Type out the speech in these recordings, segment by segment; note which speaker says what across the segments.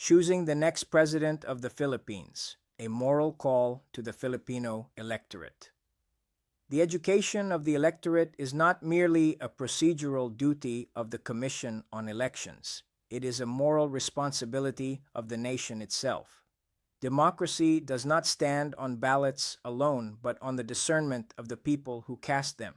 Speaker 1: Choosing the next president of the Philippines, a moral call to the Filipino electorate. The education of the electorate is not merely a procedural duty of the Commission on Elections. It is a moral responsibility of the nation itself. Democracy does not stand on ballots alone, but on the discernment of the people who cast them.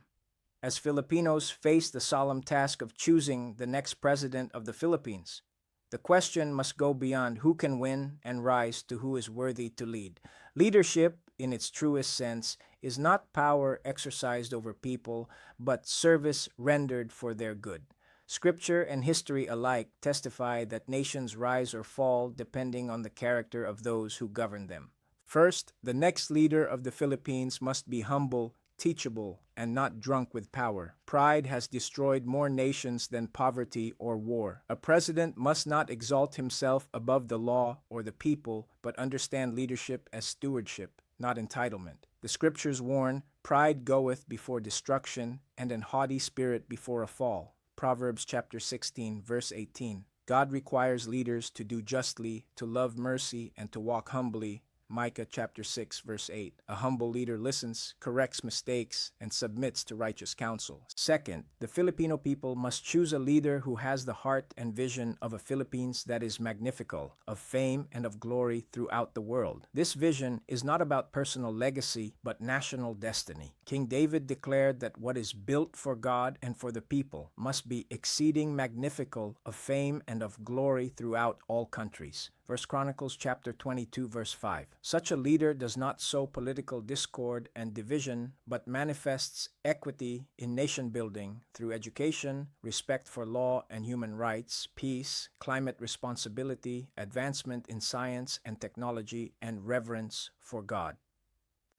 Speaker 1: As Filipinos face the solemn task of choosing the next president of the Philippines, the question must go beyond who can win and rise to who is worthy to lead. Leadership, in its truest sense, is not power exercised over people, but service rendered for their good. Scripture and history alike testify that nations rise or fall depending on the character of those who govern them. First, the next leader of the Philippines must be humble, teachable, and not drunk with power. Pride has destroyed more nations than poverty or war. A president must not exalt himself above the law or the people, but understand leadership as stewardship, not entitlement. The scriptures warn, pride goeth before destruction, and an haughty spirit before a fall. Proverbs chapter 16, verse 18. God requires leaders to do justly, to love mercy, and to walk humbly. Micah chapter 6, verse 8. A humble leader listens, corrects mistakes, and submits to righteous counsel. Second, the Filipino people must choose a leader who has the heart and vision of a Philippines that is magnifical, of fame and of glory throughout the world. This vision is not about personal legacy, but national destiny. King David declared that what is built for God and for the people must be exceeding magnifical, of fame and of glory throughout all countries. 1 Chronicles chapter 22, verse 5. Such a leader does not sow political discord and division, but manifests equity in nation building through education, respect for law and human rights, peace, climate responsibility, advancement in science and technology, and reverence for God.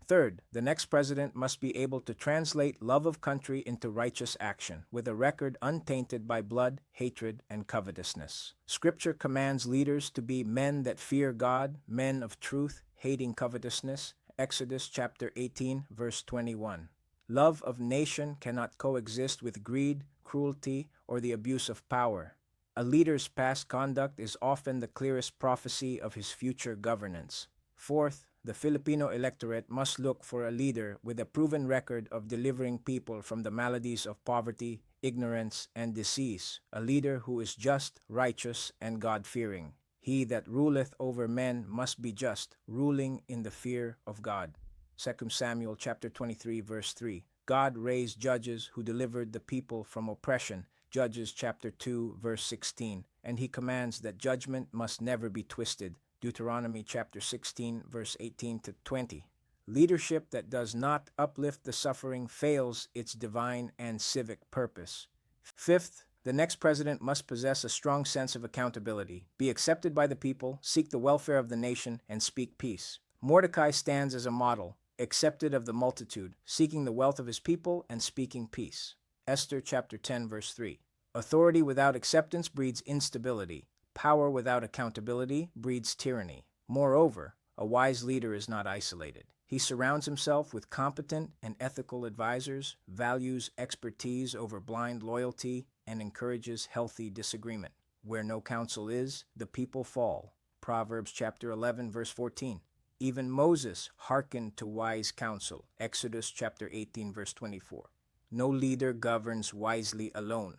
Speaker 1: Third, the next president must be able to translate love of country into righteous action, with a record untainted by blood, hatred, and covetousness. Scripture commands leaders to be men that fear God, men of truth, hating covetousness. Exodus chapter 18, verse 21. Love of nation cannot coexist with greed, cruelty, or the abuse of power. A leader's past conduct is often the clearest prophecy of his future governance. Fourth, the Filipino electorate must look for a leader with a proven record of delivering people from the maladies of poverty, ignorance, and disease, a leader who is just, righteous, and God-fearing. He that ruleth over men must be just, ruling in the fear of God. 2 Samuel chapter 23, verse 3. God raised judges who delivered the people from oppression, Judges chapter 2, verse 16, and he commands that judgment must never be twisted, Deuteronomy chapter 16, verse 18 to 20. Leadership that does not uplift the suffering fails its divine and civic purpose. Fifth, the next president must possess a strong sense of accountability, be accepted by the people, seek the welfare of the nation, and speak peace. Mordecai stands as a model, accepted of the multitude, seeking the wealth of his people and speaking peace. Esther chapter 10, verse 3. Authority without acceptance breeds instability. Power without accountability breeds tyranny. Moreover, a wise leader is not isolated. He surrounds himself with competent and ethical advisors, values expertise over blind loyalty, and encourages healthy disagreement. Where no counsel is, the people fall. Proverbs chapter 11, verse 14. Even Moses hearkened to wise counsel. Exodus chapter 18, verse 24. No leader governs wisely alone.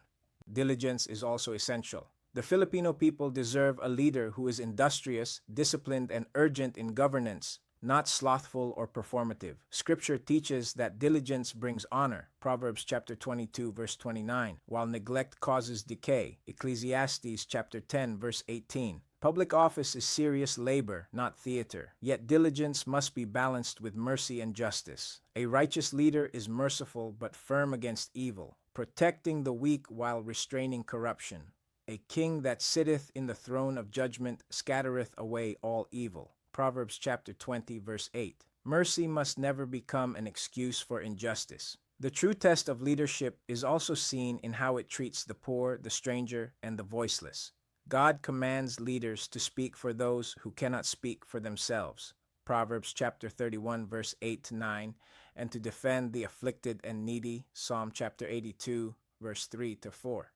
Speaker 1: Diligence is also essential. The Filipino people deserve a leader who is industrious, disciplined, and urgent in governance, not slothful or performative. Scripture teaches that diligence brings honor, Proverbs chapter 22, verse 29, while neglect causes decay, Ecclesiastes chapter 10, verse 18. Public office is serious labor, not theater, yet diligence must be balanced with mercy and justice. A righteous leader is merciful but firm against evil, protecting the weak while restraining corruption. A king that sitteth in the throne of judgment scattereth away all evil. Proverbs chapter 20, verse 8. Mercy must never become an excuse for injustice. The true test of leadership is also seen in how it treats the poor, the stranger, and the voiceless. God commands leaders to speak for those who cannot speak for themselves. Proverbs chapter 31, verse 8 to 9, and to defend the afflicted and needy. Psalm chapter 82, verse 3 to 4.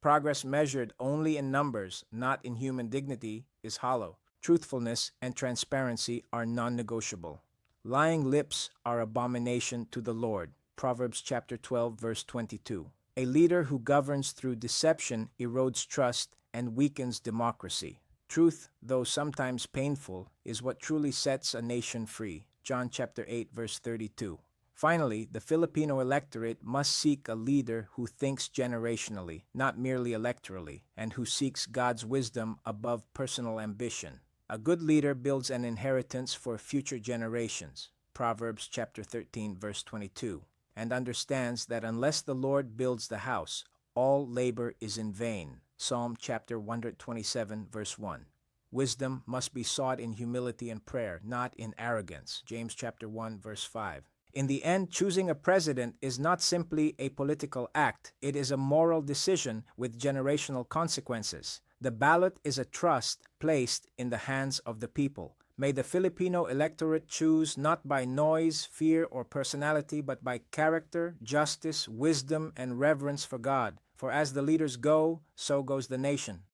Speaker 1: Progress measured only in numbers, not in human dignity, is hollow. Truthfulness and transparency are non-negotiable. Lying lips are abomination to the Lord. Proverbs chapter 12 verse 22. A leader who governs through deception erodes trust and weakens democracy. Truth, though sometimes painful, is what truly sets a nation free. John chapter 8 verse 32. Finally, the Filipino electorate must seek a leader who thinks generationally, not merely electorally, and who seeks God's wisdom above personal ambition. A good leader builds an inheritance for future generations. Proverbs chapter 13 verse 22. And understands that unless the Lord builds the house, all labor is in vain. Psalm chapter 127 verse 1. Wisdom must be sought in humility and prayer, not in arrogance. James chapter 1 verse 5. In the end, choosing a president is not simply a political act. It is a moral decision with generational consequences. The ballot is a trust placed in the hands of the people. May the Filipino electorate choose not by noise, fear, or personality, but by character, justice, wisdom, and reverence for God. For as the leaders go, so goes the nation.